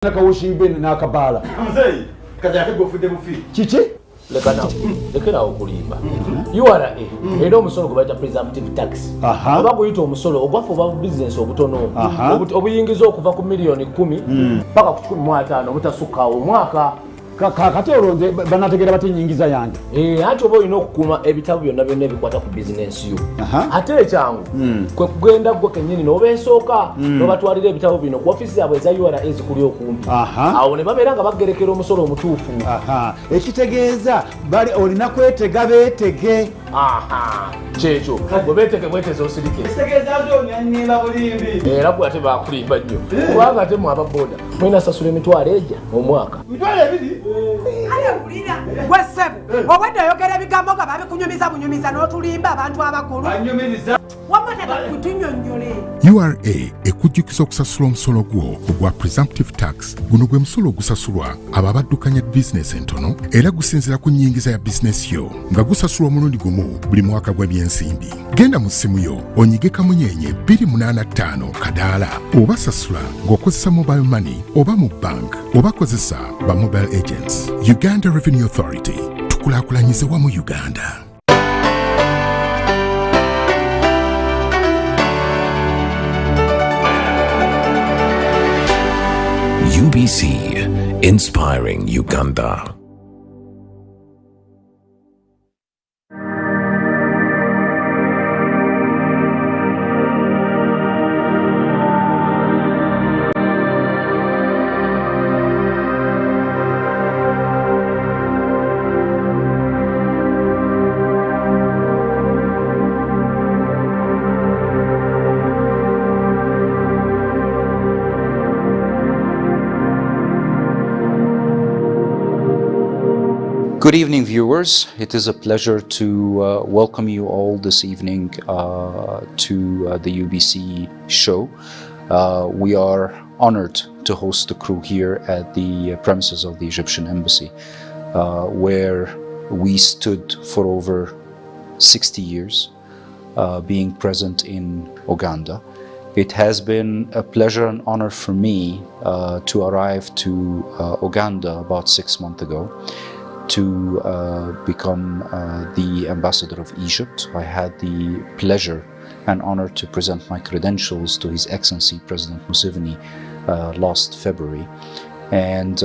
Nakawushibeni nakabala. Mzee, kaza yake gofude bufi. Chichi? Lekana okulimba. URA era omusolo gwe bayita presumptive tax. Oba guyita omusolo ogwafa oba business obutono obuyingiza okuva ku miliyoni 10 mpaka ku 15 obutasukka omwaka. Kati olonze banategera bati nyingiza yange. Ati oba olina okukuuma ebitabo byonna byonna ebikwata ku bizinensi yo. Ate ekyangu kwe kugenda gwe kennyini n'obensooka n'obatwalira ebitabo bino ku ofiisi yaabwe eza URA ezikuli okumpi. Awo ne babeera nga bagerekera omusolo omutuufu. Ekitegeeza bali olina kwetega beetege. Kyekyo bwe beetege bweteze osirike. Ekitegeeza nti onyannyira bulimbi. Era bwe ate baakulimba nnyo. Kubanga ate mu ababooda mulina sasula emitwalo egya omwaka. Mitwalo ebiri? Ale ulira gwesebu obwedde oyogera ebigambo nga babikunyumiza bunyumiza n'otulimba abantu abakulu. Banyumiriza. Wamata bakutunyonnyole. URA ekujjukiza okusasula omusolo gwo ogwa presumptive tax. Guno gwe musolo ogusasulwa abo abaddukanya bizinesi entono era gusinziira ku nnyingiza ya bizinesi yo nga gusasulwa omulundi gumu buli mwaka gw'ebyensimbi. Genda mu ssimu yo onyige kamunyenye 285 kadaala oba sasula ng'okozesa mobile money oba mu bank oba kozesa ba mobile agents. Uganda Revenue Authority, tukulaakulanyize wamu Uganda. UBC, inspiring Uganda. Good evening, viewers. It is a pleasure to welcome you all this evening to the UBC show. We are honored to host the crew here at the premises of the Egyptian Embassy, where we stood for over 60 years, being present in Uganda. It has been a pleasure and honor for me to arrive to Uganda about 6 months ago, to become the ambassador of Egypt. I had the pleasure and honor to present my credentials to His Excellency President Museveni last February. And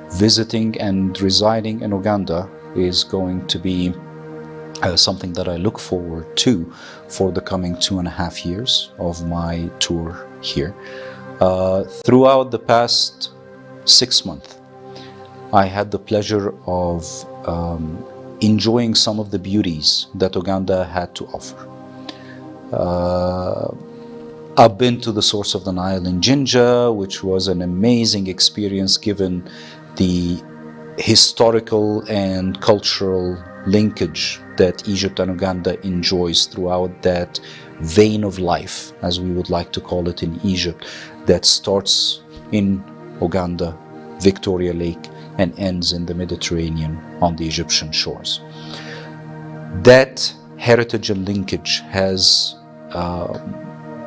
visiting and residing in Uganda is going to be something that I look forward to for the coming 2.5 years of my tour here. Throughout the past 6 months, I had the pleasure of enjoying some of the beauties that Uganda had to offer. I've been to the source of the Nile in Jinja, which was an amazing experience given the historical and cultural linkage that Egypt and Uganda enjoys throughout that vein of life, as we would like to call it in Egypt, that starts in Uganda, Victoria Lake, and ends in the Mediterranean on the Egyptian shores. That heritage and linkage has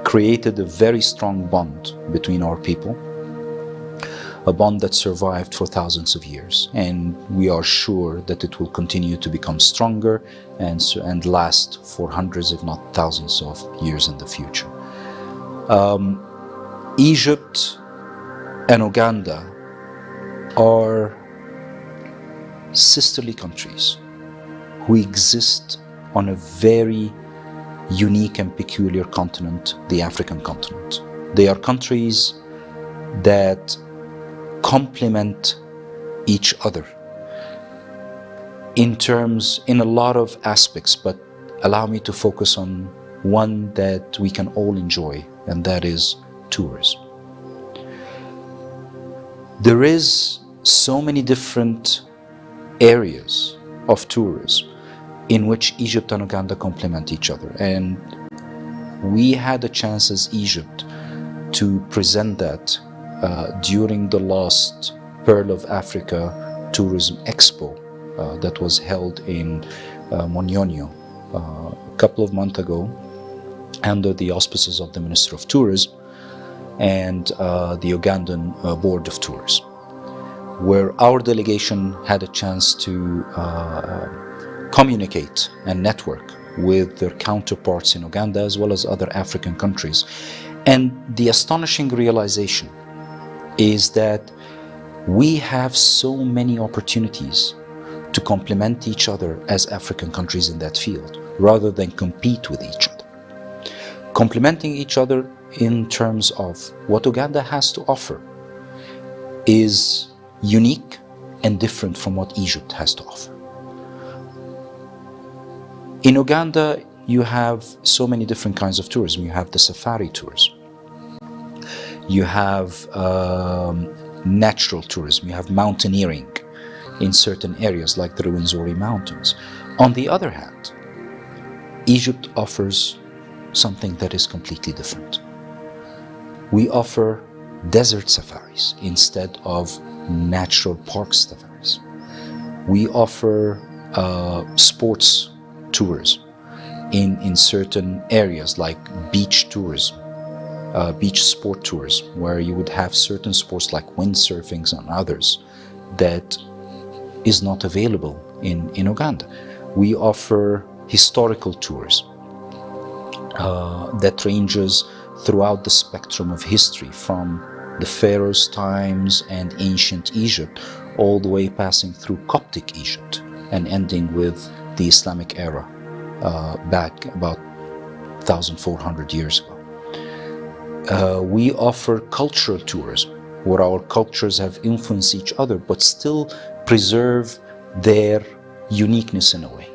created a very strong bond between our people, a bond that survived for thousands of years, and we are sure that it will continue to become stronger and last for hundreds, if not thousands of years in the future. Egypt and Uganda are sisterly countries who exist on a very unique and peculiar continent, the African continent. They are countries that complement each other in a lot of aspects, but allow me to focus on one that we can all enjoy, and that is tourism. There is so many different areas of tourism in which Egypt and Uganda complement each other, and we had a chance as Egypt to present that during the last Pearl of Africa Tourism Expo that was held in Monyonyo a couple of months ago under the auspices of the Minister of Tourism. and the Ugandan Board of Tours, where our delegation had a chance to communicate and network with their counterparts in Uganda as well as other African countries. And the astonishing realization is that we have so many opportunities to complement each other as African countries in that field, rather than compete with each other. Complementing each other in terms of what Uganda has to offer is unique and different from what Egypt has to offer. In Uganda, you have so many different kinds of tourism. You have the safari tours. You have natural tourism. You have mountaineering in certain areas like the Rwenzori Mountains. On the other hand, Egypt offers something that is completely different. We offer desert safaris instead of natural park safaris. We offer sports tours in certain areas like beach tourism, beach sport tours, where you would have certain sports like windsurfing and others that is not available in Uganda. We offer historical tours that ranges throughout the spectrum of history, from the Pharaoh's times and ancient Egypt, all the way passing through Coptic Egypt and ending with the Islamic era back about 1,400 years ago. We offer cultural tourism, where our cultures have influenced each other but still preserve their uniqueness in a way.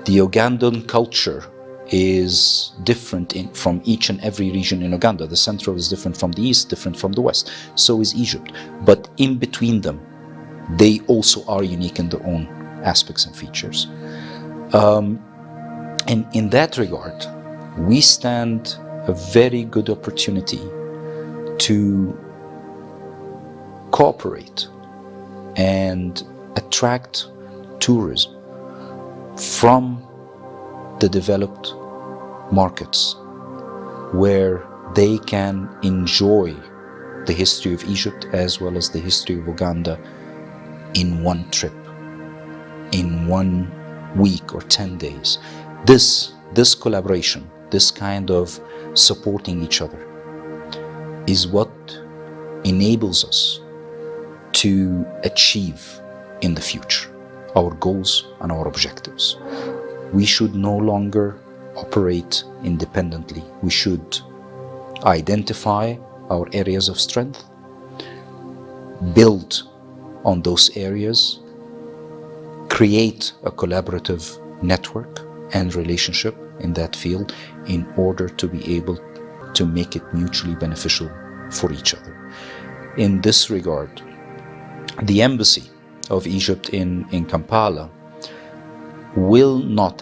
The Ugandan culture is different from each and every region in Uganda. The Central is different from the East, different from the West. So is Egypt. But in between them, they also are unique in their own aspects and features. And in that regard, we stand a very good opportunity to cooperate and attract tourism from the developed markets, where they can enjoy the history of Egypt as well as the history of Uganda in one trip, in 1 week or 10 days. This collaboration, this kind of supporting each other, is what enables us to achieve in the future our goals and our objectives. We should no longer operate independently. We should identify our areas of strength, build on those areas, create a collaborative network and relationship in that field in order to be able to make it mutually beneficial for each other. In this regard, the Embassy of Egypt in Kampala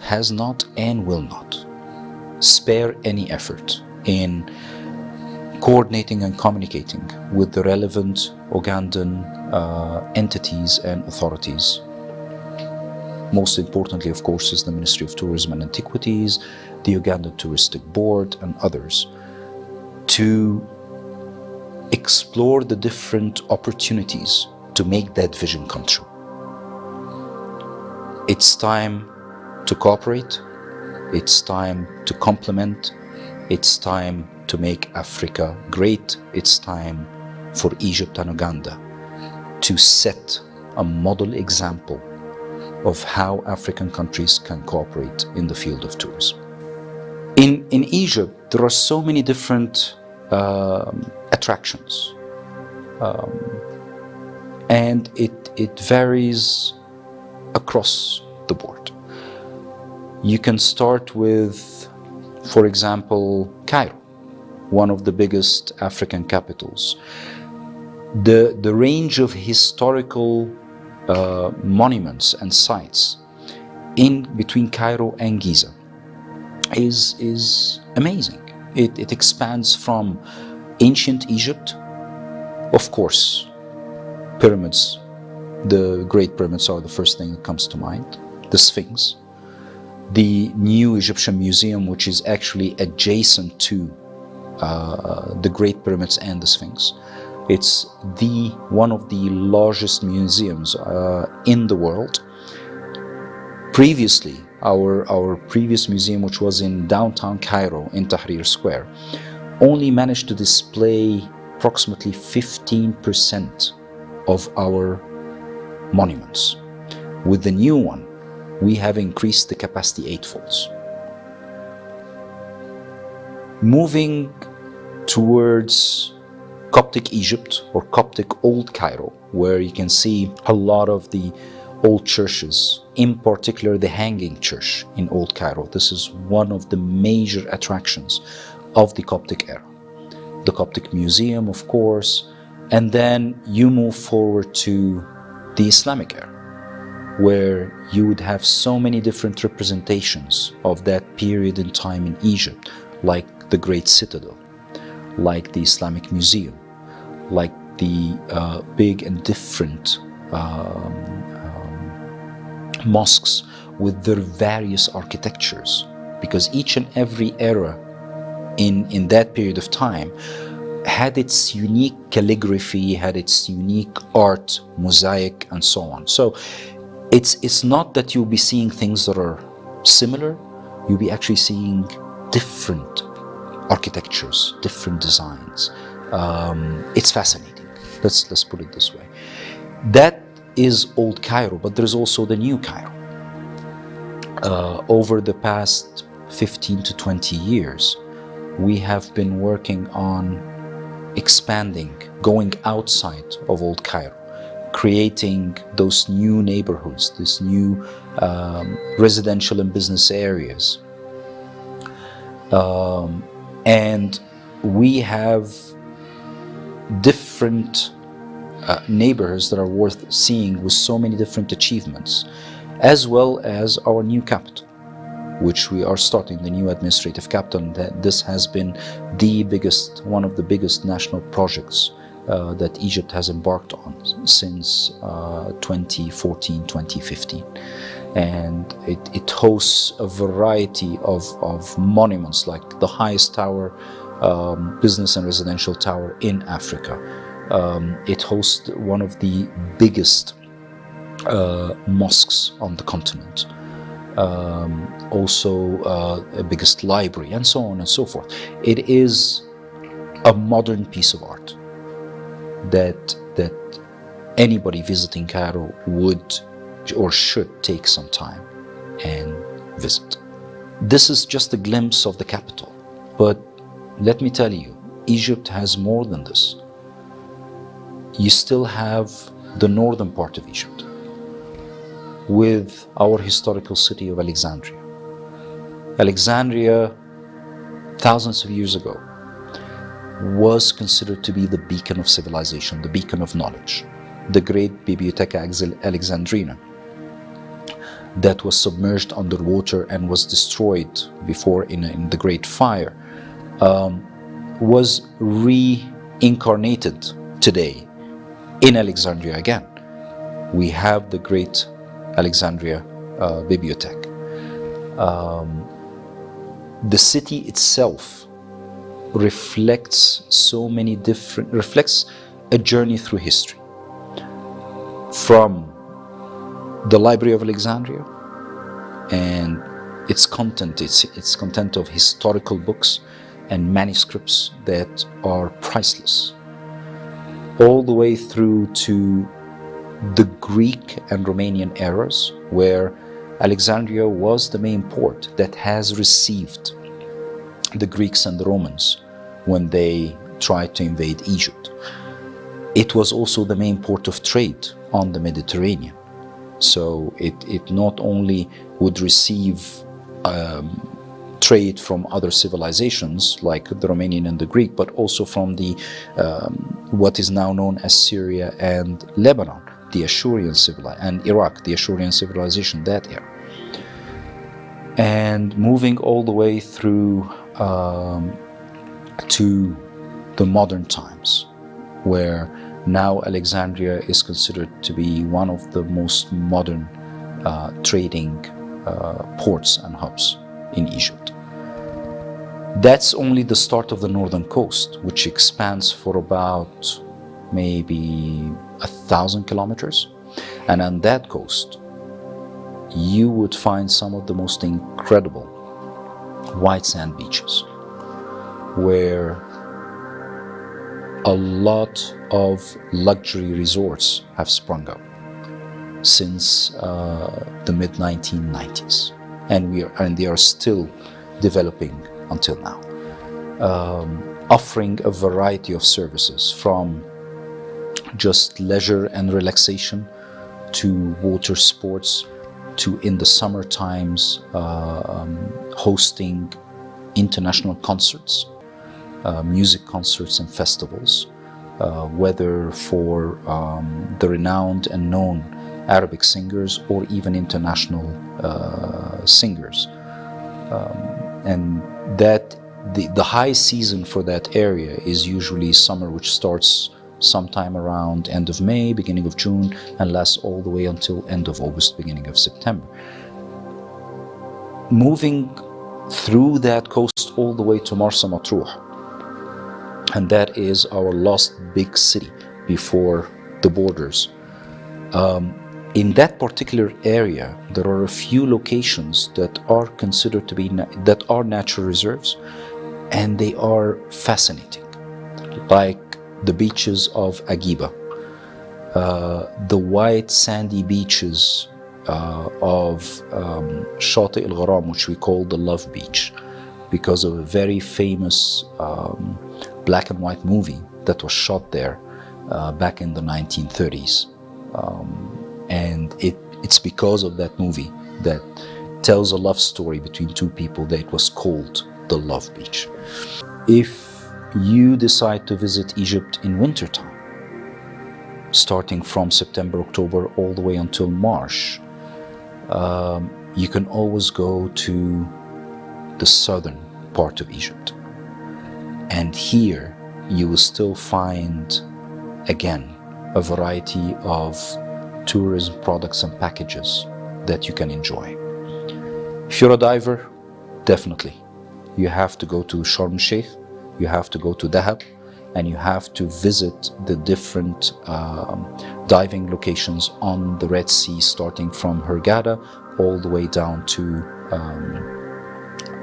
has not and will not spare any effort in coordinating and communicating with the relevant Ugandan entities and authorities. Most importantly, of course, is the Ministry of Tourism and Antiquities, the Ugandan Touristic Board, and others, to explore the different opportunities to make that vision come true. It's time to cooperate, it's time to complement, it's time to make Africa great, it's time for Egypt and Uganda to set a model example of how African countries can cooperate in the field of tourism. In Egypt, there are so many different attractions, and it varies across the board. You can start with, for example, Cairo, one of the biggest African capitals. The range of historical monuments and sites in between Cairo and Giza is amazing. It expands from ancient Egypt, of course, pyramids. The Great Pyramids are the first thing that comes to mind. The Sphinx, the new Egyptian Museum, which is actually adjacent to the Great Pyramids and the Sphinx. It's one of the largest museums in the world. Previously, our previous museum, which was in downtown Cairo in Tahrir Square, only managed to display approximately 15% of our monuments. With the new one, we have increased the capacity 8-folds. Moving towards Coptic Egypt or Coptic Old Cairo, where you can see a lot of the old churches, in particular the Hanging Church in Old Cairo. This is one of the major attractions of the Coptic era. The Coptic Museum, of course, and then you move forward to the Islamic era, where you would have so many different representations of that period in time in Egypt, like the Great Citadel, like the Islamic Museum, like the big and different mosques with their various architectures, because each and every era in that period of time had its unique calligraphy, had its unique art, mosaic, and so on. So it's not that you'll be seeing things that are similar, you'll be actually seeing different architectures, different designs. It's fascinating. Let's put it this way. That is Old Cairo, but there's also the New Cairo. Over the past 15 to 20 years, we have been working on expanding, going outside of Old Cairo, creating those new neighborhoods, these new residential and business areas. And we have different neighborhoods that are worth seeing with so many different achievements, as well as our new capital, which we are starting, the new administrative capital. And this has been one of the biggest national projects that Egypt has embarked on since 2014, 2015. And it hosts a variety of monuments, like the highest tower, business and residential tower in Africa. It hosts one of the biggest mosques on the continent, also a biggest library, and so on and so forth. It is a modern piece of art that anybody visiting Cairo would or should take some time and visit. This is just a glimpse of the capital, but let me tell you, Egypt has more than this. You still have the northern part of Egypt with our historical city of Alexandria. Alexandria, thousands of years ago, was considered to be the beacon of civilization, the beacon of knowledge. The great Bibliotheca Alexandrina, that was submerged underwater and was destroyed before in the Great Fire, was reincarnated today in Alexandria again. We have the great Alexandria Bibliothèque. The city itself reflects reflects a journey through history. From the Library of Alexandria and its content, its content of historical books and manuscripts that are priceless, all the way through to the Greek and Romanian eras, where Alexandria was the main port that has received the Greeks and the Romans when they tried to invade Egypt. It was also the main port of trade on the Mediterranean. So it not only would receive trade from other civilizations like the Romanian and the Greek, but also from the what is now known as Syria and Lebanon, the Ashurian civilization, and Iraq, the Ashurian civilization, that era. And moving all the way through to the modern times, where now Alexandria is considered to be one of the most modern trading ports and hubs in Egypt. That's only the start of the northern coast, which expands for about maybe 1,000 kilometers. And on that coast, you would find some of the most incredible white sand beaches, where a lot of luxury resorts have sprung up since the mid-1990s, and they are still developing until now, offering a variety of services from just leisure and relaxation to water sports, to in the summer times hosting international concerts, music concerts and festivals, whether for the renowned and known Arabic singers or even international singers. And that the high season for that area is usually summer, which starts sometime around end of May, beginning of June, and lasts all the way until end of August, beginning of September. Moving through that coast all the way to Marsa Matruh, and that is our last big city before the borders. In that particular area, there are a few locations that are considered to be that are natural reserves, and they are fascinating, like the beaches of Agiba, the white sandy beaches of Shati al-Gharam, which we call the Love Beach, because of a very famous black and white movie that was shot there back in the 1930s. And it's because of that movie that tells a love story between two people that it was called the Love Beach. If you decide to visit Egypt in wintertime, starting from September, October, all the way until March, you can always go to the southern part of Egypt. And here you will still find, again, a variety of tourism products and packages that you can enjoy. If you're a diver, definitely. You have to go to Sharm el-Sheikh, you have to go to Dahab, and you have to visit the different diving locations on the Red Sea, starting from Hurghada all the way down to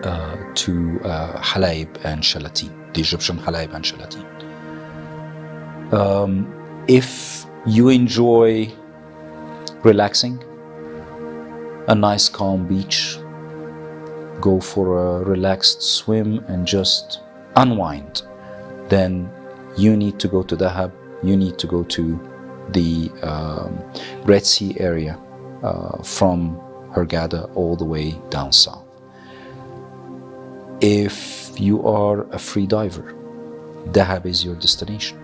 Halaib and Shalatin, the Egyptian Halaib and Shalatin. If you enjoy relaxing, a nice calm beach, go for a relaxed swim and just unwind, then you need to go to Dahab, you need to go to the Red Sea area from Hurghada all the way down south. If you are a free diver, Dahab is your destination.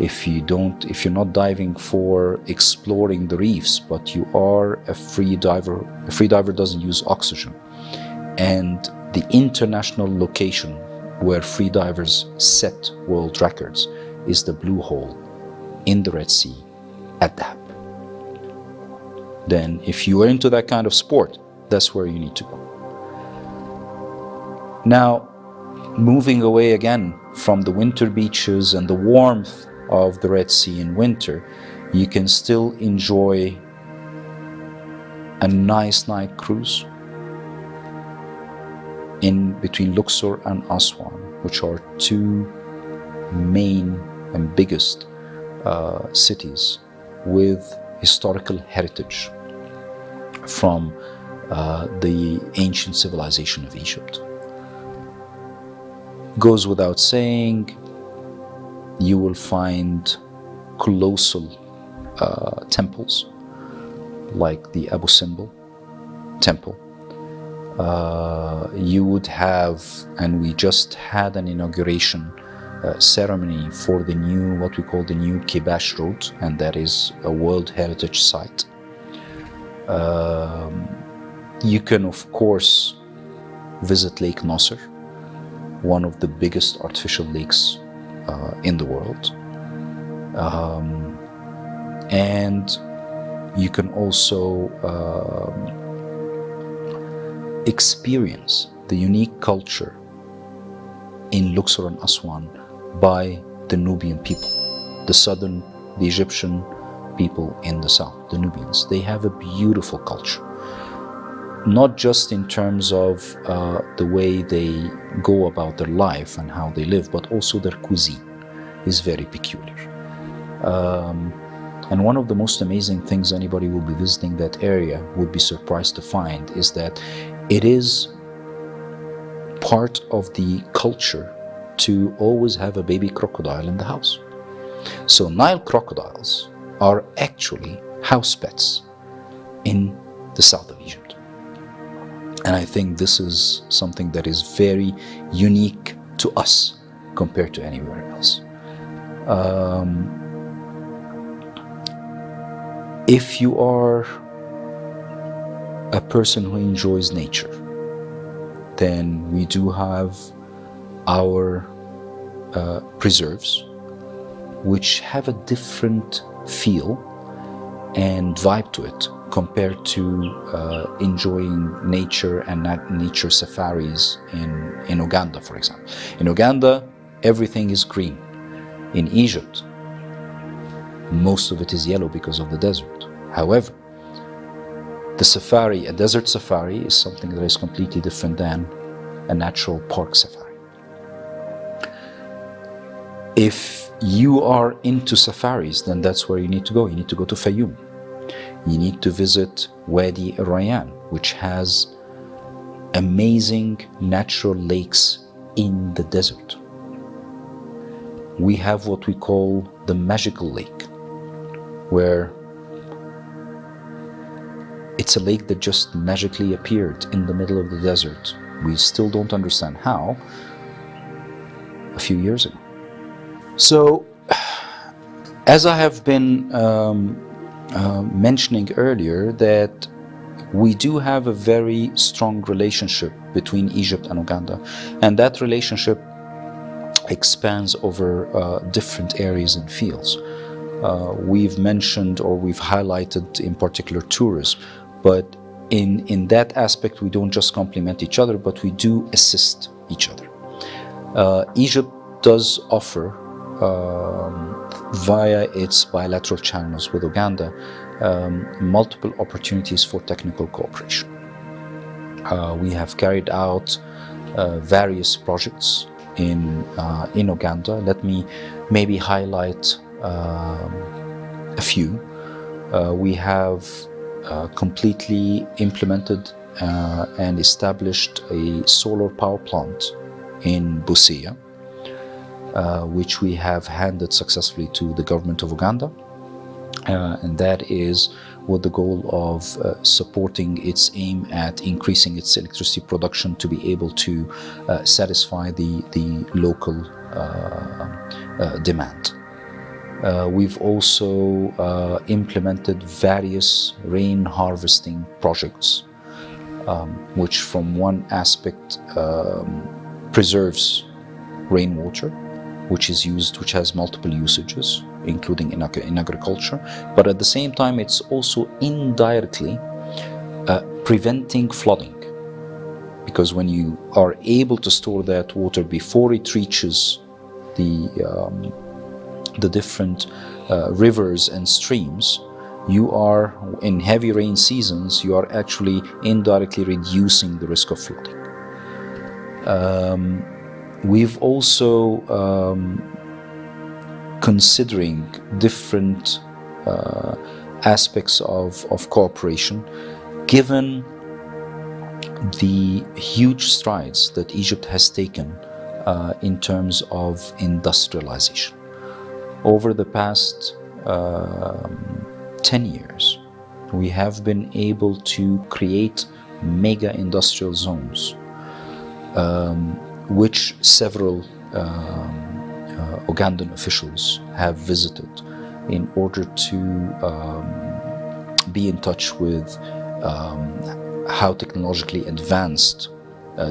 If you're not diving for exploring the reefs, but you are a free diver doesn't use oxygen. And the international location where free divers set world records is the Blue Hole in the Red Sea at Dahab. Then if you are into that kind of sport, that's where you need to go. Now, moving away again from the winter beaches and the warmth of the Red Sea in winter, you can still enjoy a nice night cruise in between Luxor and Aswan, which are two main and biggest cities with historical heritage from the ancient civilization of Egypt. Goes without saying, you will find colossal temples like the Abu Simbel temple. You would have, and we just had an inauguration ceremony for the new, what we call the new Kibash Road, and that is a World Heritage Site. You can, of course, visit Lake Nasser, one of the biggest artificial lakes in the world. And you can also experience the unique culture in Luxor and Aswan by the Nubian people, the Egyptian people in the south, the Nubians. They have a beautiful culture, not just in terms of the way they go about their life and how they live, but also their cuisine is very peculiar. And one of the most amazing things anybody will be visiting that area would be surprised to find is that it is part of the culture to always have a baby crocodile in the house. So Nile crocodiles are actually house pets in the south of Egypt. And I think this is something that is very unique to us compared to anywhere else. If you are a person who enjoys nature, then we do have our preserves, which have a different feel and vibe to it compared to enjoying nature and nature safaris in Uganda, for example. In Uganda, everything is green. In Egypt, most of it is yellow because of the desert. However, the safari, a desert safari, is something that is completely different than a natural park safari. If you are into safaris, then that's where you need to go. You need to go to Fayoum. You need to visit Wadi Rayyan, which has amazing natural lakes in the desert. We have what we call the magical lake, where it's a lake that just magically appeared in the middle of the desert. We still don't understand how, a few years ago. So, as I have been mentioning earlier, that we do have a very strong relationship between Egypt and Uganda, and that relationship expands over different areas and fields. We've mentioned, or we've highlighted in particular, tourism, but in that aspect we don't just complement each other, but we do assist each other. Egypt does offer, via its bilateral channels with Uganda, multiple opportunities for technical cooperation. We have carried out various projects in Uganda. Let me maybe highlight a few. We have completely implemented and established a solar power plant in Busia, which we have handed successfully to the government of Uganda, and that is with the goal of supporting its aim at increasing its electricity production to be able to satisfy the local demand. We've also implemented various rain harvesting projects, which from one aspect preserves rainwater, which has multiple usages, including in agriculture, but at the same time it's also indirectly preventing flooding, because when you are able to store that water before it reaches the different rivers and streams, you are, in heavy rain seasons, you are actually indirectly reducing the risk of flooding. We've also considering different aspects of cooperation, given the huge strides that Egypt has taken in terms of industrialization. Over the past 10 years, we have been able to create mega industrial zones, which several Ugandan officials have visited in order to be in touch with how technologically advanced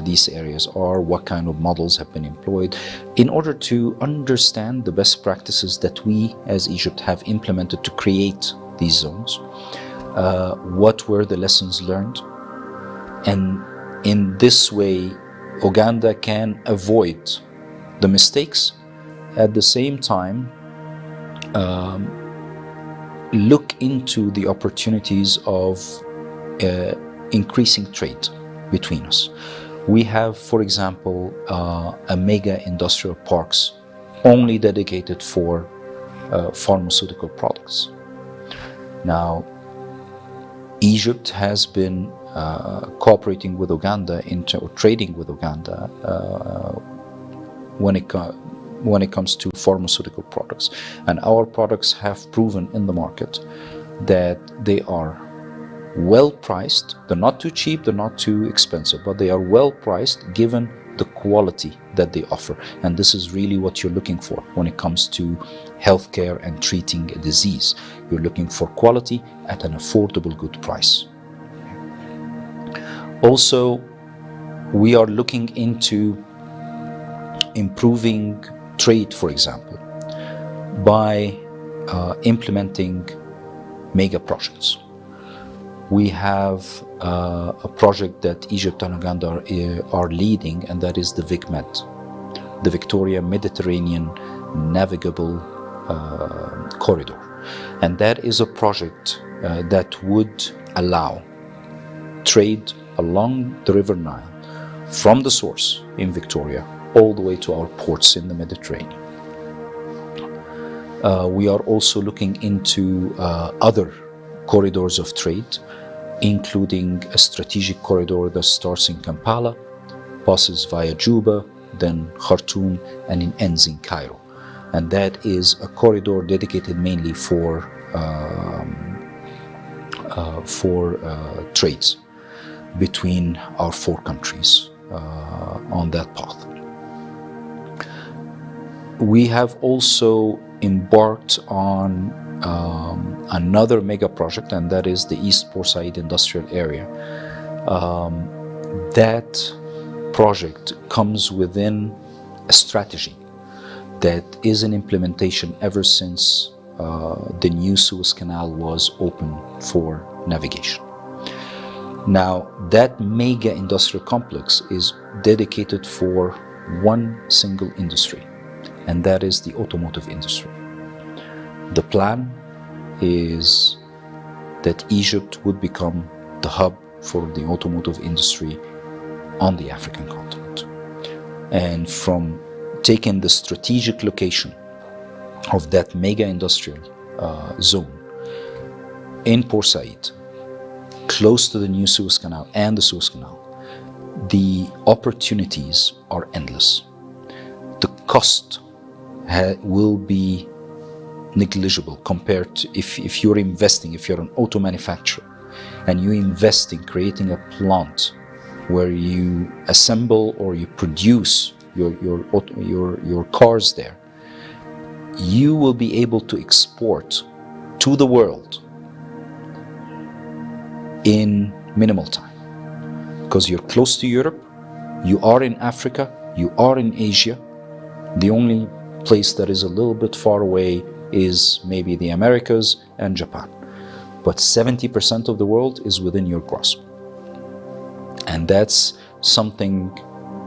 these areas are, what kind of models have been employed, in order to understand the best practices that we as Egypt have implemented to create these zones, what were the lessons learned, and in this way Uganda can avoid the mistakes, at the same time look into the opportunities of increasing trade between us. We have, for example, a mega industrial parks only dedicated for pharmaceutical products. Now, Egypt has been cooperating with Uganda or trading with Uganda when it comes to pharmaceutical products, and our products have proven in the market that they are well priced. They're not too cheap, they're not too expensive, but they are well priced given the quality that they offer. And this is really what you're looking for when it comes to healthcare and treating a disease. You're looking for quality at an affordable good price. Also, we are looking into improving trade, for example, by implementing mega projects. We have a project that Egypt and Uganda are leading, and that is the VicMed, the Victoria Mediterranean Navigable Corridor. And that is a project that would allow trade along the River Nile from the source in Victoria all the way to our ports in the Mediterranean. We are also looking into other corridors of trade, including a strategic corridor that starts in Kampala, passes via Juba, then Khartoum, and ends in Cairo. And that is a corridor dedicated mainly for trades between our four countries on that path. We have also embarked on another mega project, and that is the East Port Said Industrial Area. That project comes within a strategy that is in implementation ever since the new Suez Canal was open for navigation. Now, that mega industrial complex is dedicated for one single industry, and that is the automotive industry. The plan is that Egypt would become the hub for the automotive industry on the African continent. And from taking the strategic location of that mega industrial zone in Port Said, close to the new Suez Canal and the Suez Canal, the opportunities are endless. The cost will be negligible compared to if you're investing, if you're an auto manufacturer and you invest in creating a plant where you assemble or you produce your cars there, you will be able to export to the world in minimal time, because you're close to Europe, you are in Africa, you are in Asia. The only place that is a little bit far away is maybe the Americas and Japan, but 70% of the world is within your grasp. And that's something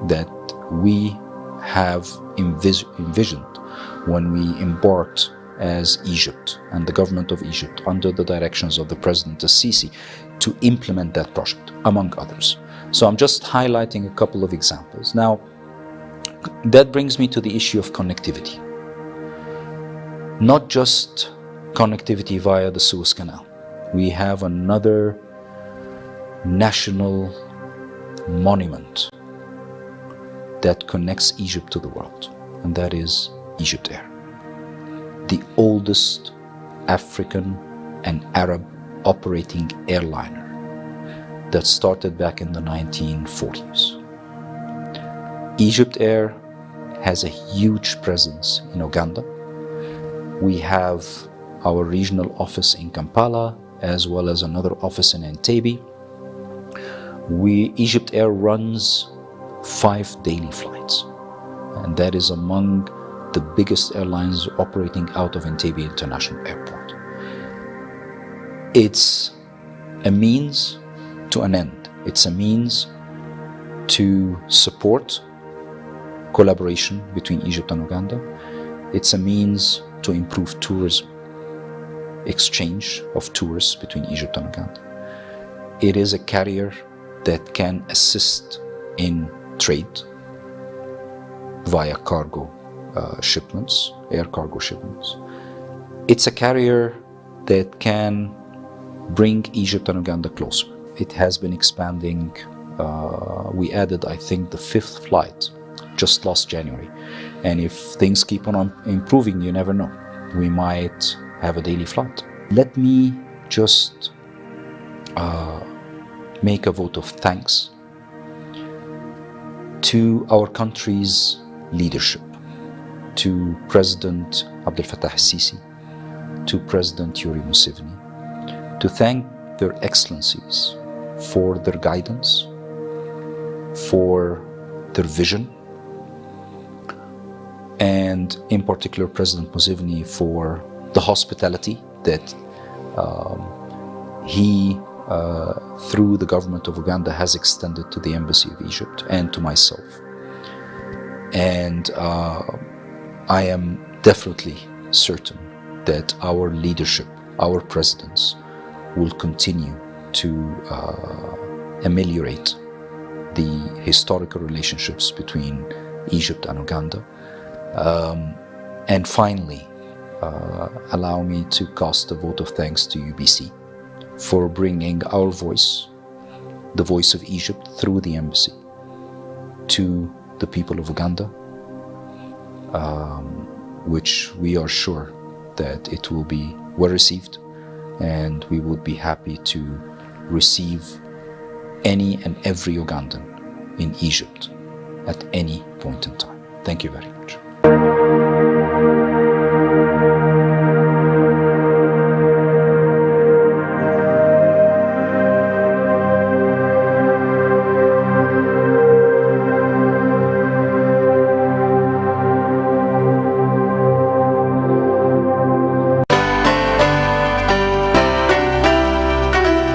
that we have envisioned when we embarked as Egypt and the government of Egypt under the directions of the President Al-Sisi to implement that project, among others. So I'm just highlighting a couple of examples. Now, that brings me to the issue of connectivity. Not just connectivity via the Suez Canal. We have another national monument that connects Egypt to the world, and that is Egypt Air, the oldest African and Arab operating airliner that started back in the 1940s. Egypt Air has a huge presence in Uganda. We have our regional office in Kampala, as well as another office in Entebbe. Egypt Air runs 5 daily flights, and that is among the biggest airlines operating out of Entebbe International Airport. It's a means to an end. It's a means to support collaboration between Egypt and Uganda. It's a means to improve tourism, exchange of tourists between Egypt and Uganda. It is a carrier that can assist in trade via cargo shipments, air cargo shipments. It's a carrier that can bring Egypt and Uganda closer. It has been expanding. We added, I think, the 5th flight just last January. And if things keep on improving, you never know. We might have a daily flight. Let me just make a vote of thanks to our country's leadership, to President Abdel Fattah al-Sisi, to President Yoweri Museveni, to thank their excellencies for their guidance, for their vision, and in particular President Museveni for the hospitality that he, through the government of Uganda, has extended to the Embassy of Egypt and to myself. And I am definitely certain that our leadership, our presidents, will continue to ameliorate the historical relationships between Egypt and Uganda. And finally, allow me to cast a vote of thanks to UBC for bringing our voice, the voice of Egypt through the embassy, to the people of Uganda, which we are sure that it will be well received, and we would be happy to receive any and every Ugandan in Egypt at any point in time. Thank you very much.